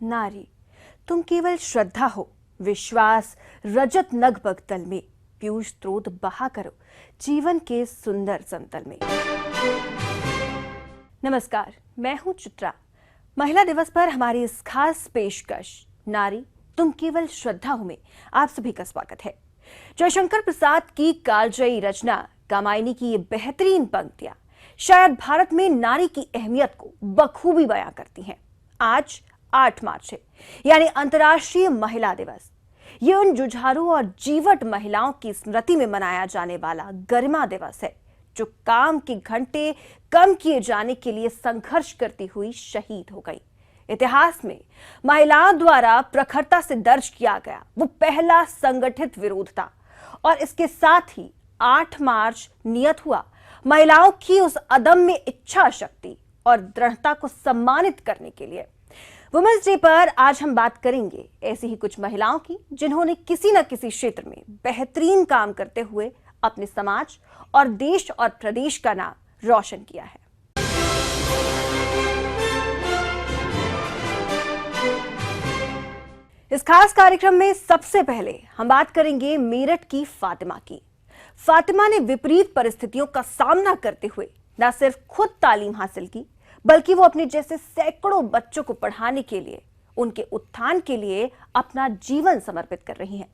नारी तुम केवल श्रद्धा हो, विश्वास रजत नगबग तल में, पीयूष स्रोत बहा करो जीवन के सुंदर समतल में। नमस्कार, मैं हूं चित्रा। महिला दिवस पर हमारी इस खास पेशकश नारी तुम केवल श्रद्धा हो में आप सभी का स्वागत है। जयशंकर प्रसाद की कालजयी रचना कामायनी की ये बेहतरीन पंक्तियां शायद भारत में नारी की अहमियत को बखूबी बयां करती हैं। आज 8 मार्च है, यानी अंतर्राष्ट्रीय महिला दिवस। ये उन जुझारू और जीवट महिलाओं की स्मृति में मनाया जाने वाला गरिमा दिवस है जो काम के घंटे कम किए जाने के लिए संघर्ष करती हुई शहीद हो गई। इतिहास में महिलाओं द्वारा प्रखरता से दर्ज किया गया वो पहला संगठित विरोध था और इसके साथ ही 8 मार्च नियत हुआ महिलाओं की उस अदम्य इच्छा शक्ति और दृढ़ता को सम्मानित करने के लिए। वुमेन्स डे पर आज हम बात करेंगे ऐसी ही कुछ महिलाओं की जिन्होंने किसी न किसी क्षेत्र में बेहतरीन काम करते हुए अपने समाज और देश और प्रदेश का नाम रोशन किया है। इस खास कार्यक्रम में सबसे पहले हम बात करेंगे मेरठ की फातिमा की। फातिमा ने विपरीत परिस्थितियों का सामना करते हुए न सिर्फ खुद तालीम हासिल की, बल्कि वो अपने जैसे सैकड़ों बच्चों को पढ़ाने के लिए, उनके उत्थान के लिए अपना जीवन समर्पित कर रही हैं।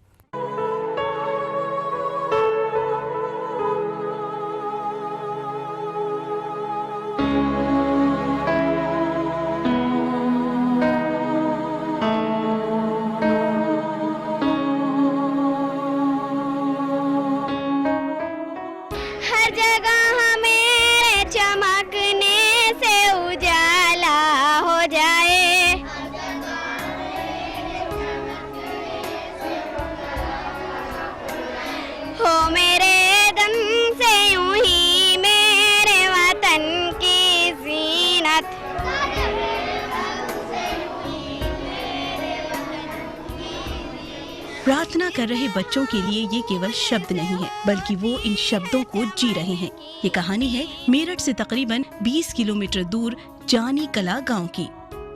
प्रार्थना कर रहे बच्चों के लिए ये केवल शब्द नहीं है, बल्कि वो इन शब्दों को जी रहे हैं। ये कहानी है मेरठ से तकरीबन 20 किलोमीटर दूर जानी कला गांव की।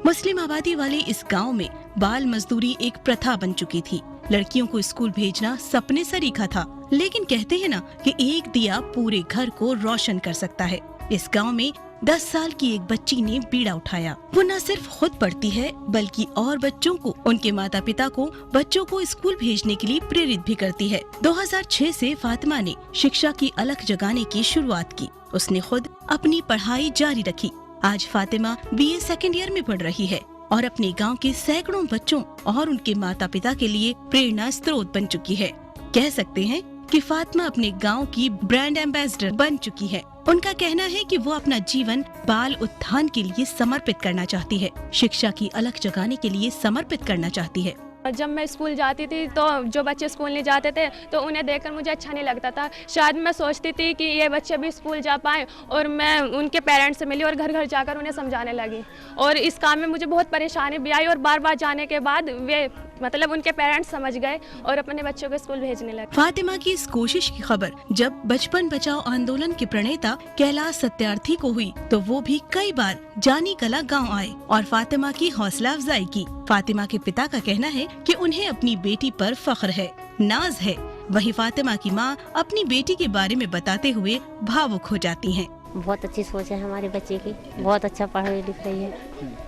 मुस्लिम आबादी वाले इस गांव में बाल मजदूरी एक प्रथा बन चुकी थी। लड़कियों को स्कूल भेजना सपने सरीखा था, लेकिन कहते हैं ना कि एक दिया पूरे घर को रोशन कर सकता है। इस गांव में 10 साल की एक बच्ची ने बीड़ा उठाया। वो न सिर्फ खुद पढ़ती है, बल्कि और बच्चों को, उनके माता पिता को बच्चों को स्कूल भेजने के लिए प्रेरित भी करती है। 2006 से फातिमा ने शिक्षा की अलख जगाने की शुरुआत की। उसने खुद अपनी पढ़ाई जारी रखी। आज फातिमा BA सेकेंड ईयर में पढ़ रही है और अपने गाँव के सैकड़ों बच्चों और उनके माता पिता के लिए प्रेरणा स्रोत बन चुकी है। कह सकते हैं कि फातिमा अपने गांव की ब्रांड एम्बेसडर बन चुकी है। उनका कहना है कि वो अपना जीवन बाल उत्थान के लिए समर्पित करना चाहती है, शिक्षा की अलख जगाने के लिए समर्पित करना चाहती है। जब मैं स्कूल जाती थी तो जो बच्चे स्कूल नहीं जाते थे तो उन्हें देखकर मुझे अच्छा नहीं लगता था। शायद मैं सोचती थी कि ये बच्चे भी स्कूल जा पाएँ, और मैं उनके पेरेंट्स से मिली और घर घर जाकर उन्हें समझाने लगी। और इस काम में मुझे बहुत परेशानी भी आई और बार बार जाने के बाद वे उनके पेरेंट्स समझ गए और अपने बच्चों को स्कूल भेजने लगे। फातिमा की इस कोशिश की खबर जब बचपन बचाओ आंदोलन के प्रणेता कैलाश सत्यार्थी को हुई तो वो भी कई बार जानी कला गांव आए और फातिमा की हौसला अफजाई की। फातिमा के पिता का कहना है कि उन्हें अपनी बेटी पर फख्र है, नाज है। वहीं फातिमा की मां अपनी बेटी के बारे में बताते हुए भावुक हो जाती हैं। बहुत अच्छी सोच है हमारे बच्चे की, बहुत अच्छा पढ़ लिख रही है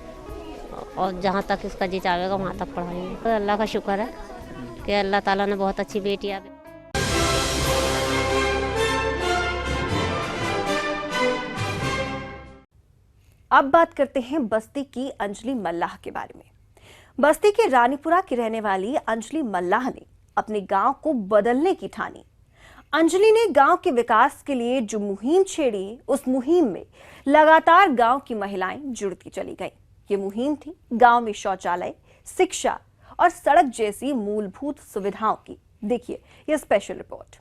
और जहाँ तक उसका जी चाहेगा वहाँ तक पढ़ाएंगे। तो अल्लाह का शुक्र है कि अल्लाह ताला ने बहुत अच्छी बेटी आ। अब बात करते हैं बस्ती की अंजलि मल्लाह के बारे में। बस्ती के रानीपुरा की रहने वाली अंजलि मल्लाह ने अपने गांव को बदलने की ठानी। अंजलि ने गांव के विकास के लिए जो मुहिम छेड़ी, उस मुहिम में लगातार गांव की महिलाएं जुड़ती चली गईं। ये मुहिम थी गांव में शौचालय, शिक्षा और सड़क जैसी मूलभूत सुविधाओं की। देखिए यह स्पेशल रिपोर्ट।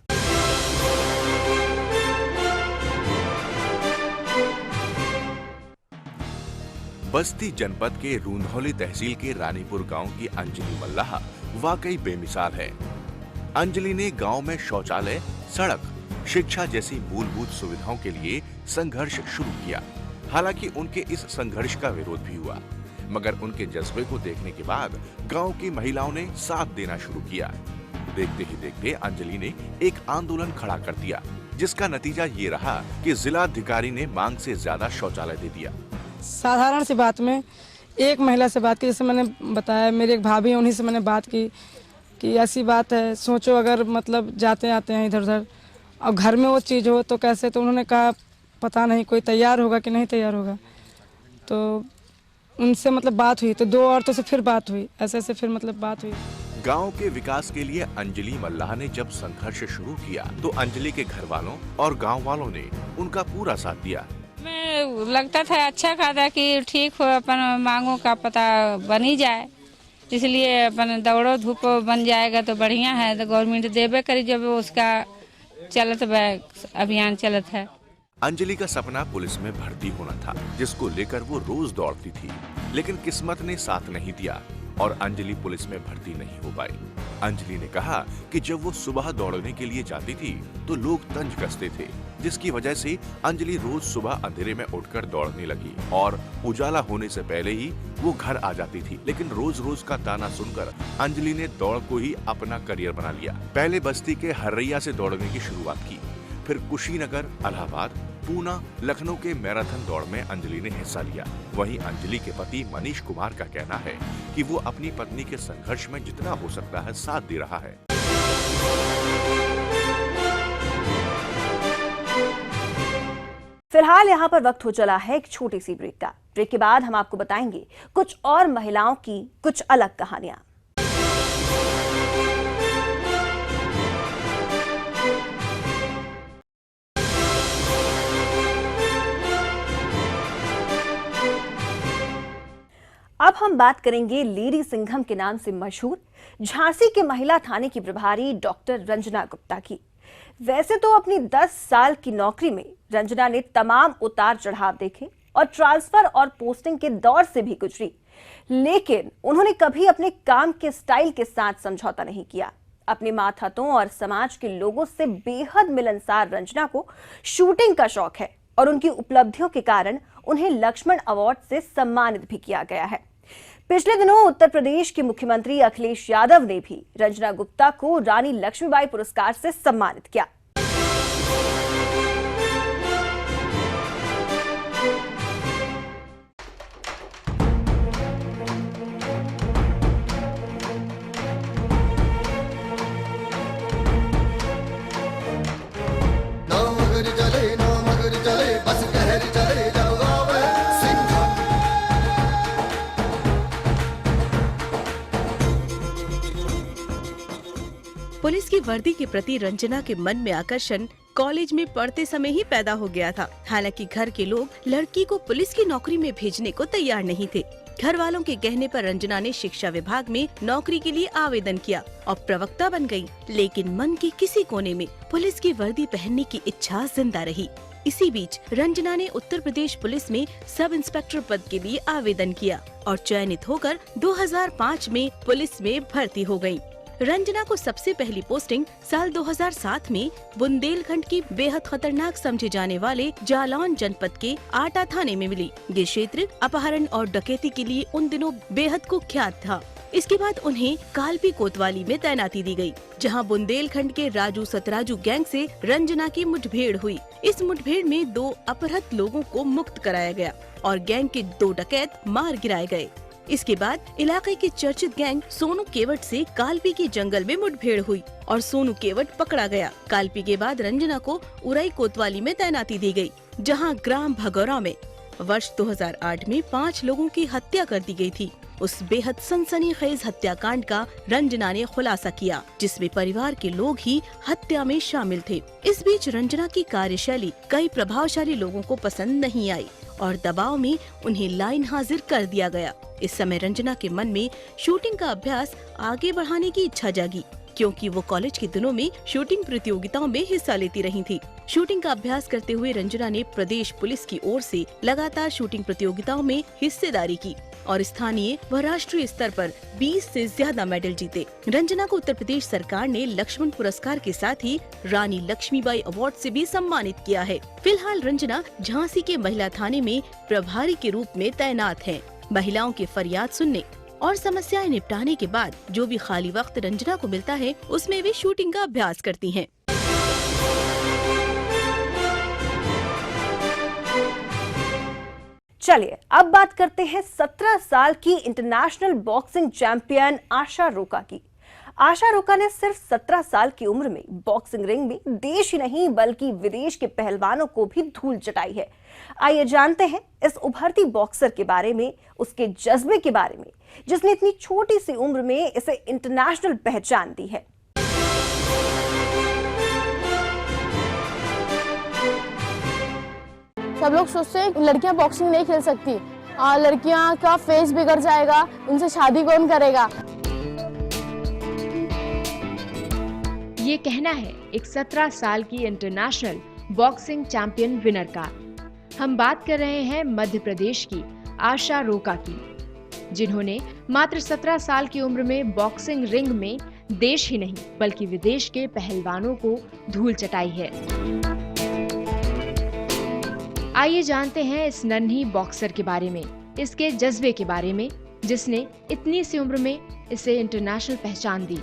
बस्ती जनपद के रूंधौली तहसील के रानीपुर गांव की अंजलि मल्लाह वाकई बेमिसाल है। अंजलि ने गांव में शौचालय, सड़क, शिक्षा जैसी मूलभूत सुविधाओं के लिए संघर्ष शुरू किया। हालांकि उनके इस संघर्ष का विरोध भी हुआ। मगर उनके जज्बे को देखने के बाद गांव की महिलाओं ने साथ देना शुरू किया। देखते ही देखते अंजलि ने एक आंदोलन खड़ा कर दिया, जिसका नतीजा ये रहा कि जिलाधिकारी ने मांग से ज्यादा शौचालय दे दिया। साधारण सी बात में एक महिला से बात की, जैसे मैंने बताया मेरी एक भाभी है, उन्हीं से मैंने बात की कि ऐसी बात है, सोचो अगर मतलब जाते आते हैं इधर उधर और घर में वो चीज़ हो तो कैसे। तो उन्होंने कहा पता नहीं कोई तैयार होगा कि नहीं तैयार होगा। तो उनसे मतलब बात हुई, तो 2 औरतों से फिर बात हुई, ऐसे फिर मतलब बात हुई। गांव के विकास के लिए अंजलि मल्लाह ने जब संघर्ष शुरू किया तो अंजलि के घर वालों और गांव वालों ने उनका पूरा साथ दिया। मैं लगता था अच्छा खासा कि ठीक हो, अपन मांगों का पता बन ही जाए, इसलिए अपन दौड़ो धूप बन जाएगा तो बढ़िया है। तो गवर्नमेंट देवे करी जब उसका चलत अभियान चलत है। अंजलि का सपना पुलिस में भर्ती होना था, जिसको लेकर वो रोज दौड़ती थी, लेकिन किस्मत ने साथ नहीं दिया और अंजलि पुलिस में भर्ती नहीं हो पाई। अंजलि ने कहा कि जब वो सुबह दौड़ने के लिए जाती थी तो लोग तंज कसते थे, जिसकी वजह से अंजलि रोज सुबह अंधेरे में उठकर दौड़ने लगी और उजाला होने से पहले ही वो घर आ जाती थी। लेकिन रोज रोज का ताना सुनकर अंजलि ने दौड़ को ही अपना करियर बना लिया। पहले बस्ती के हर्रैया से दौड़ने की शुरुआत की, फिर कुशीनगर, इलाहाबाद, पूना, लखनऊ के मैराथन दौड़ में अंजलि ने हिस्सा लिया। वहीं अंजलि के पति मनीष कुमार का कहना है कि वो अपनी पत्नी के संघर्ष में जितना हो सकता है साथ दे रहा है। फिलहाल यहाँ पर वक्त हो चला है एक छोटी सी ब्रेक का। ब्रेक के बाद हम आपको बताएंगे कुछ और महिलाओं की कुछ अलग कहानियां। अब हम बात करेंगे लेडी सिंघम के नाम से मशहूर झांसी के महिला थाने की प्रभारी डॉक्टर रंजना गुप्ता की। वैसे तो अपनी 10 साल की नौकरी में रंजना ने तमाम उतार चढ़ाव देखे और ट्रांसफर और पोस्टिंग के दौर से भी गुजरी, लेकिन उन्होंने कभी अपने काम के स्टाइल के साथ समझौता नहीं किया। अपने मातहतों और समाज के लोगों से बेहद मिलनसार रंजना को शूटिंग का शौक है और उनकी उपलब्धियों के कारण उन्हें लक्ष्मण अवार्ड से सम्मानित भी किया गया है। पिछले दिनों उत्तर प्रदेश के मुख्यमंत्री अखिलेश यादव ने भी रंजना गुप्ता को रानी लक्ष्मीबाई पुरस्कार से सम्मानित किया। पुलिस की वर्दी के प्रति रंजना के मन में आकर्षण कॉलेज में पढ़ते समय ही पैदा हो गया था। हालांकि घर के लोग लड़की को पुलिस की नौकरी में भेजने को तैयार नहीं थे। घर वालों के कहने पर रंजना ने शिक्षा विभाग में नौकरी के लिए आवेदन किया और प्रवक्ता बन गई। लेकिन मन के किसी कोने में पुलिस की वर्दी पहनने की इच्छा जिंदा रही। इसी बीच रंजना ने उत्तर प्रदेश पुलिस में सब इंस्पेक्टर पद के लिए आवेदन किया और चयनित होकर 2005 में पुलिस में भर्ती हो गयी। रंजना को सबसे पहली पोस्टिंग साल 2007 में बुंदेलखंड की बेहद खतरनाक समझे जाने वाले जालौन जनपद के आटा थाने में मिली। ये क्षेत्र अपहरण और डकैती के लिए उन दिनों बेहद कुख्यात था। इसके बाद उन्हें कालपी कोतवाली में तैनाती दी गई, जहां बुंदेलखंड के राजू सतराजू गैंग से रंजना की मुठभेड़ हुई। इस मुठभेड़ में 2 अपहृत लोगों को मुक्त कराया गया और गैंग के 2 डकैत मार गिराए गए। इसके बाद इलाके के चर्चित गैंग सोनू केवट से कालपी के जंगल में मुठभेड़ हुई और सोनू केवट पकड़ा गया। कालपी के बाद रंजना को उरई कोतवाली में तैनाती दी गई, जहां ग्राम भगौरा में वर्ष 2008 में 5 लोगों की हत्या कर दी गई थी। उस बेहद सनसनीखेज हत्याकांड का रंजना ने खुलासा किया, जिसमें परिवार के लोग ही हत्या में शामिल थे। इस बीच रंजना की कार्यशैली कई प्रभावशाली लोगों को पसंद नहीं आई और दबाव में उन्हें लाइन हाजिर कर दिया गया। इस समय रंजना के मन में शूटिंग का अभ्यास आगे बढ़ाने की इच्छा जागी, क्योंकि वो कॉलेज के दिनों में शूटिंग प्रतियोगिताओं में हिस्सा लेती रही थी। शूटिंग का अभ्यास करते हुए रंजना ने प्रदेश पुलिस की ओर से लगातार शूटिंग प्रतियोगिताओं में हिस्सेदारी की और स्थानीय व राष्ट्रीय स्तर पर 20 से ज्यादा मेडल जीते। रंजना को उत्तर प्रदेश सरकार ने लक्ष्मण पुरस्कार के साथ ही रानी लक्ष्मीबाई अवार्ड से भी सम्मानित किया है। फिलहाल रंजना झांसी के महिला थाने में प्रभारी के रूप में तैनात हैं। महिलाओं की फरियाद सुनने और समस्याएं निपटाने के बाद जो भी खाली वक्त रंजना को मिलता है उसमें वे शूटिंग का अभ्यास करती हैं। चलिए अब बात करते हैं 17 साल की इंटरनेशनल बॉक्सिंग चैंपियन आशा रोका की। आशा रोका ने सिर्फ 17 साल की उम्र में बॉक्सिंग रिंग में देश ही नहीं बल्कि विदेश के पहलवानों को भी धूल चटाई है। आइए जानते हैं इस उभरती बॉक्सर के बारे में, उसके जज्बे के बारे में, जिसने इतनी छोटी सी उम्र में इसे इंटरनेशनल पहचान दी है। सब लोग सोचते हैं लड़कियां बॉक्सिंग नहीं खेल सकती, लड़कियां का फेस बिगड़ जाएगा, उनसे शादी कौन करेगा। ये कहना है एक 17 साल की इंटरनेशनल बॉक्सिंग चैंपियन विनर का। हम बात कर रहे हैं मध्य प्रदेश की आशा रोका की, जिन्होंने मात्र 17 साल की उम्र में बॉक्सिंग रिंग में देश ही नहीं बल्कि विदेश के पहलवानों को धूल चटाई है। आइए जानते हैं इस नन्ही बॉक्सर के बारे में, इसके जज्बे के बारे में, जिसने इतनी सी उम्र में इसे इंटरनेशनल पहचान दी।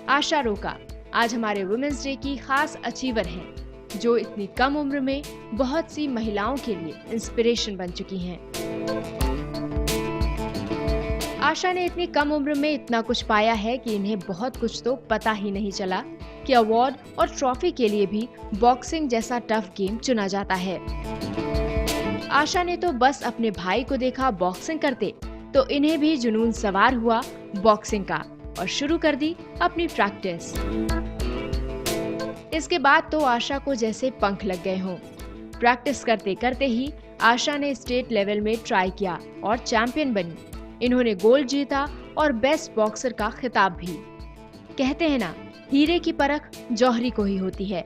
आशा रोका आज हमारे वुमेन्स डे की खास अचीवर हैं, जो इतनी कम उम्र में बहुत सी महिलाओं के लिए इंस्पिरेशन बन चुकी हैं। आशा ने इतनी कम उम्र में इतना कुछ पाया है कि इन्हें बहुत कुछ तो पता ही नहीं चला कि अवार्ड और ट्रॉफी के लिए भी बॉक्सिंग जैसा टफ गेम चुना जाता है। आशा ने तो बस अपने भाई को देखा बॉक्सिंग करते तो इन्हें भी जुनून सवार हुआ बॉक्सिंग का और शुरू कर दी अपनी प्रैक्टिस। इसके बाद तो आशा को जैसे पंख लग गए हों। प्रैक्टिस करते करते ही आशा ने स्टेट लेवल में ट्राई किया और चैंपियन बनी। इन्होंने गोल्ड जीता और बेस्ट बॉक्सर का खिताब भी। कहते हैं ना, हीरे की परख जौहरी को ही होती है।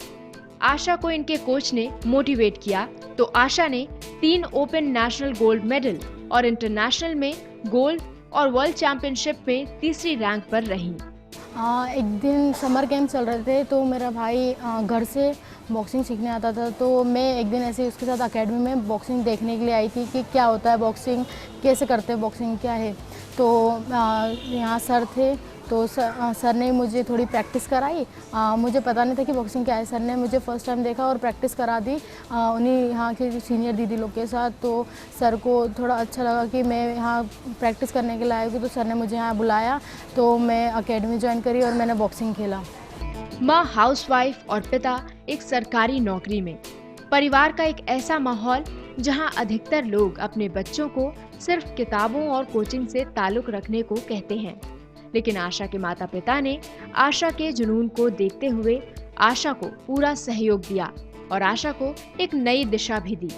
आशा को इनके कोच ने मोटिवेट किया तो आशा ने 3 ओपन नेशनल गोल्ड मेडल और इंटरनेशनल में गोल्ड और वर्ल्ड चैंपियनशिप में तीसरी रैंक पर रही। एक दिन समर कैंप चल रहे थे तो मेरा भाई घर से बॉक्सिंग सीखने आता था, तो मैं एक दिन ऐसे उसके साथ एकेडमी में बॉक्सिंग देखने के लिए आई थी कि क्या होता है बॉक्सिंग, कैसे करते हैं बॉक्सिंग, क्या है। तो यहाँ सर थे तो सर ने मुझे थोड़ी प्रैक्टिस कराई। मुझे पता नहीं था कि बॉक्सिंग क्या है। सर ने मुझे फर्स्ट टाइम देखा और प्रैक्टिस करा दी उन्हीं यहाँ के सीनियर दीदी लोग के साथ। तो सर को थोड़ा अच्छा लगा कि मैं यहाँ प्रैक्टिस करने के लिए आई हूँ, तो सर ने मुझे यहाँ बुलाया तो मैं एकेडमी ज्वाइन करी और मैंने बॉक्सिंग खेला। माँ हाउसवाइफ और पिता एक सरकारी नौकरी में। परिवार का एक ऐसा माहौल जहाँ अधिकतर लोग अपने बच्चों को सिर्फ किताबों और कोचिंग से ताल्लुक रखने को कहते हैं, लेकिन आशा के माता पिता ने आशा के जुनून को देखते हुए आशा को पूरा सहयोग दिया और आशा को एक नई दिशा भी दी।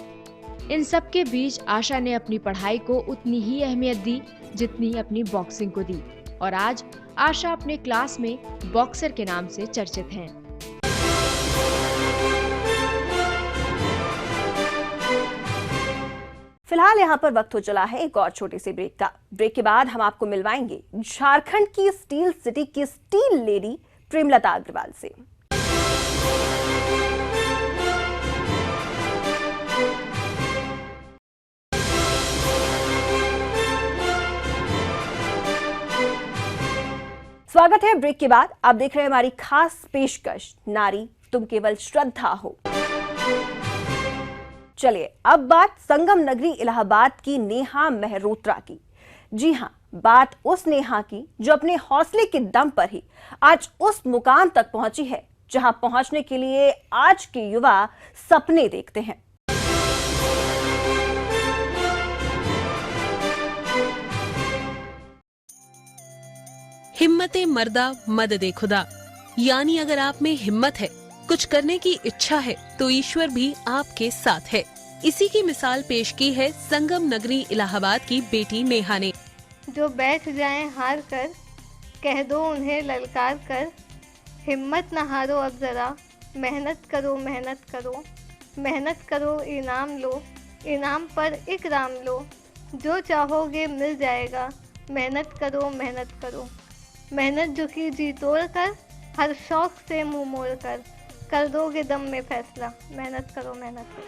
इन सब के बीच आशा ने अपनी पढ़ाई को उतनी ही अहमियत दी जितनी अपनी बॉक्सिंग को दी और आज आशा अपने क्लास में बॉक्सर के नाम से चर्चित हैं। फिलहाल यहाँ पर वक्त हो चला है एक और छोटी सी ब्रेक का। ब्रेक के बाद हम आपको मिलवाएंगे झारखंड की स्टील सिटी की स्टील लेडी प्रेमलता अग्रवाल से। स्वागत है ब्रेक के बाद। आप देख रहे हैं हमारी खास पेशकश, नारी तुम केवल श्रद्धा हो। चलिए अब बात संगम नगरी इलाहाबाद की नेहा मेहरोत्रा की। जी हां, बात उस नेहा की जो अपने हौसले के दम पर ही आज उस मुकाम तक पहुंची है जहां पहुंचने के लिए आज के युवा सपने देखते हैं। हिम्मते मर्दा मददे खुदा, यानी अगर आप में हिम्मत है, कुछ करने की इच्छा है तो ईश्वर भी आपके साथ है। इसी की मिसाल पेश की है संगम नगरी इलाहाबाद की बेटी नेहा ने। जो बैठ जाएं हार कर, कह दो उन्हें ललकार कर, हिम्मत न हारो अब जरा, मेहनत करो मेहनत करो, मेहनत करो इनाम लो, इनाम पर इकराम लो, जो चाहोगे मिल जाएगा, मेहनत करो मेहनत करो, मेहनत झुकी जी तोड़ कर, हर शौक से मुंह मोड़ कर दोगे दम में फैसला, मेहनत करो मेहनत करो।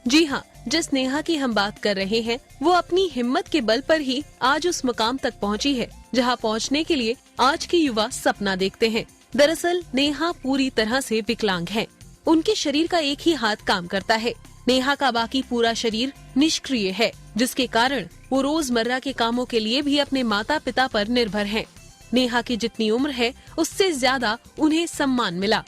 जी हाँ, जिस नेहा की हम बात कर रहे हैं वो अपनी हिम्मत के बल पर ही आज उस मुकाम तक पहुंची है जहां पहुंचने के लिए आज के युवा सपना देखते हैं। दरअसल नेहा पूरी तरह से विकलांग है। उनके शरीर का एक ही हाथ काम करता है। नेहा का बाकी पूरा शरीर निष्क्रिय है, जिसके कारण वो रोजमर्रा के कामों के लिए भी अपने माता पिता पर निर्भर हैं। नेहा की जितनी उम्र है उससे ज्यादा उन्हें सम्मान मिला।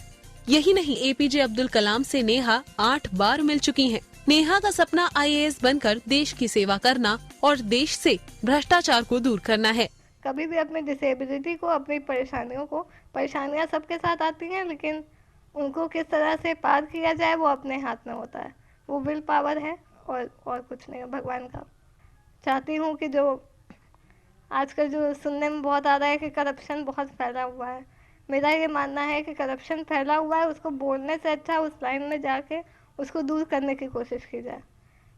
यही नहीं, APJ अब्दुल कलाम से नेहा 8 बार मिल चुकी हैं। नेहा का सपना IAS बनकर देश की सेवा करना और देश से भ्रष्टाचार को दूर करना है। कभी भी अपनी डिसेबिलिटी को, अपनी परेशानियां सबके साथ आती हैं, लेकिन उनको किस तरह से पार किया जाए वो अपने हाथ में होता है। वो विल पावर है और कुछ नहीं है भगवान का। चाहती हूँ कि जो आजकल जो सुनने में बहुत आ रहा है कि करप्शन बहुत फैला हुआ है, मेरा ये मानना है कि करप्शन फैला हुआ है, उसको बोलने से अच्छा उस लाइन में जाके उसको दूर करने की कोशिश की जाए।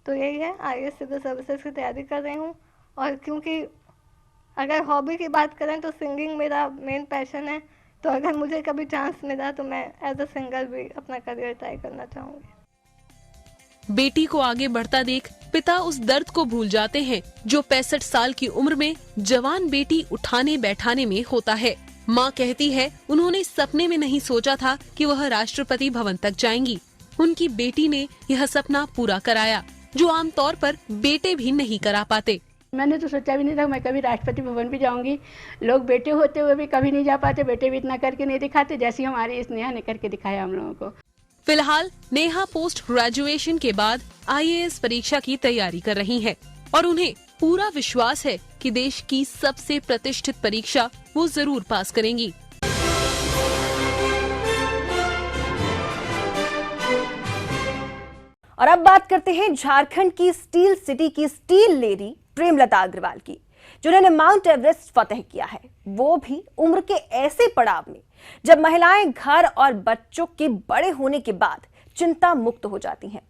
तो यही है, IAS सिविल सर्विसेज की तैयारी कर रही हूँ। और क्योंकि अगर हॉबी की बात करें तो सिंगिंग मेरा मेन पैशन है, तो अगर मुझे कभी चांस मिला तो मैं एज अ सिंगर भी अपना करियर ट्राई करना चाहूँगी। बेटी को आगे बढ़ता देख पिता उस दर्द को भूल जाते हैं जो 65 साल की उम्र में जवान बेटी उठाने बैठाने में होता है। माँ कहती है उन्होंने सपने में नहीं सोचा था कि वह राष्ट्रपति भवन तक जाएंगी। उनकी बेटी ने यह सपना पूरा कराया जो आमतौर पर बेटे भी नहीं करा पाते। मैंने तो सोचा भी नहीं था मैं कभी राष्ट्रपति भवन भी जाऊंगी। लोग बेटे होते हुए भी कभी नहीं जा पाते, बेटे भी इतना करके नहीं दिखाते जैसी हमारी इस नेहा ने करके दिखाया हम लोगों को। फिलहाल नेहा पोस्ट ग्रेजुएशन के बाद IAS परीक्षा की तैयारी कर रही है और उन्हें पूरा विश्वास है कि देश की सबसे प्रतिष्ठित परीक्षा वो जरूर पास करेंगी। और अब बात करते हैं झारखंड की स्टील सिटी की स्टील लेडी प्रेमलता अग्रवाल की, जिन्होंने माउंट एवरेस्ट फतेह किया है, वो भी उम्र के ऐसे पड़ाव में जब महिलाएं घर और बच्चों के बड़े होने के बाद चिंता मुक्त हो जाती हैं।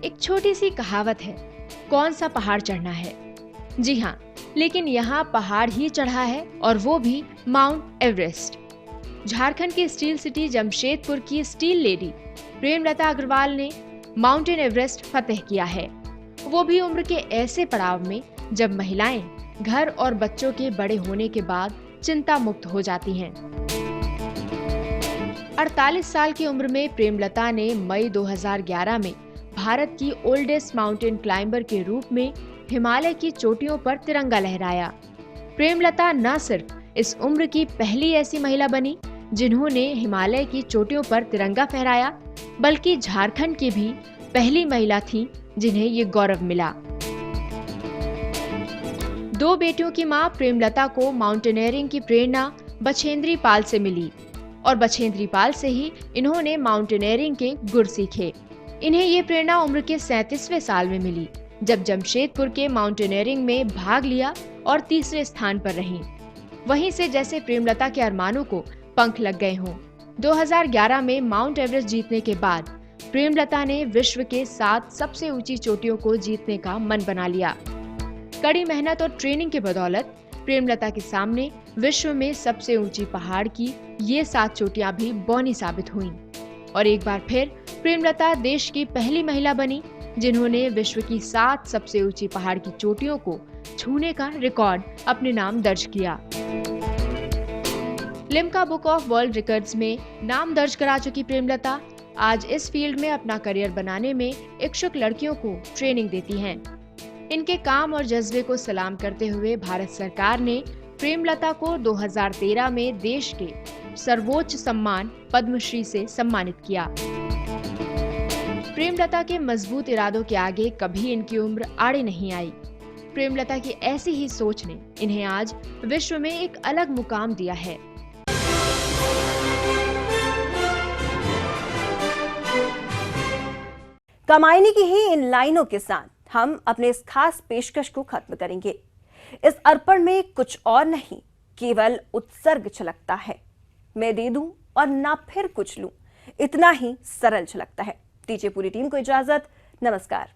एक छोटी सी कहावत है, कौन सा पहाड़ चढ़ना है। जी हाँ, लेकिन यहाँ पहाड़ ही चढ़ा है और वो भी माउंट एवरेस्ट। झारखंड के स्टील सिटी जमशेदपुर की स्टील लेडी प्रेमलता अग्रवाल ने माउंटेन एवरेस्ट फतेह किया है, वो भी उम्र के ऐसे पड़ाव में जब महिलाएं घर और बच्चों के बड़े होने के बाद चिंता मुक्त हो जाती हैं। 48 साल की उम्र में प्रेमलता ने मई 2011 में भारत की ओल्डेस्ट माउंटेन क्लाइंबर के रूप में हिमालय की चोटियों पर तिरंगा लहराया। प्रेमलता न सिर्फ इस उम्र की पहली ऐसी महिला बनी जिन्होंने हिमालय की चोटियों पर तिरंगा फहराया, बल्कि झारखंड की भी पहली महिला थी जिन्हें ये गौरव मिला। 2 बेटियों की मां प्रेमलता को माउंटेनियरिंग की प्रेरणा बछेंद्री पाल से मिली और बछेंद्री पाल से ही इन्होंने माउंटेनियरिंग के गुर सीखे। इन्हें ये प्रेरणा उम्र के 37वें साल में मिली जब जमशेदपुर के माउंटेनियरिंग में भाग लिया और 3रे स्थान पर रहीं। वहीं से जैसे प्रेमलता के अरमानों को पंख लग गए हों। 2011 में माउंट एवरेस्ट जीतने के बाद प्रेमलता ने विश्व के 7 सबसे ऊंची चोटियों को जीतने का मन बना लिया। कड़ी मेहनत और ट्रेनिंग के बदौलत प्रेमलता के सामने विश्व में सबसे ऊंची पहाड़ की ये 7 चोटियां भी बौनी साबित हुईं। और एक बार फिर प्रेमलता देश की पहली महिला बनी जिन्होंने विश्व की 7 सबसे ऊंची पहाड़ की चोटियों को छूने का रिकॉर्ड अपने नाम दर्ज किया। Limca book of world records में नाम दर्ज करा चुकी प्रेमलता आज इस फील्ड में अपना करियर बनाने में इच्छुक लड़कियों को ट्रेनिंग देती हैं। इनके काम और जज्बे को सलाम करते हुए भारत सरकार ने प्रेमलता को 2013 में देश के सर्वोच्च सम्मान पद्मश्री से सम्मानित किया। प्रेमलता के मजबूत इरादों के आगे कभी इनकी उम्र आड़े नहीं आई। प्रेमलता की ऐसी ही सोच ने इन्हें आज विश्व में एक अलग मुकाम दिया है। कामायनी की ही इन लाइनों के साथ हम अपने इस खास पेशकश को खत्म करेंगे। इस अर्पण में कुछ और नहीं, केवल उत्सर्ग छलकता है। मैं दे दूं और ना फिर कुछ लूं, इतना ही सरल छलकता है। दीजिए पूरी टीम को इजाजत। नमस्कार।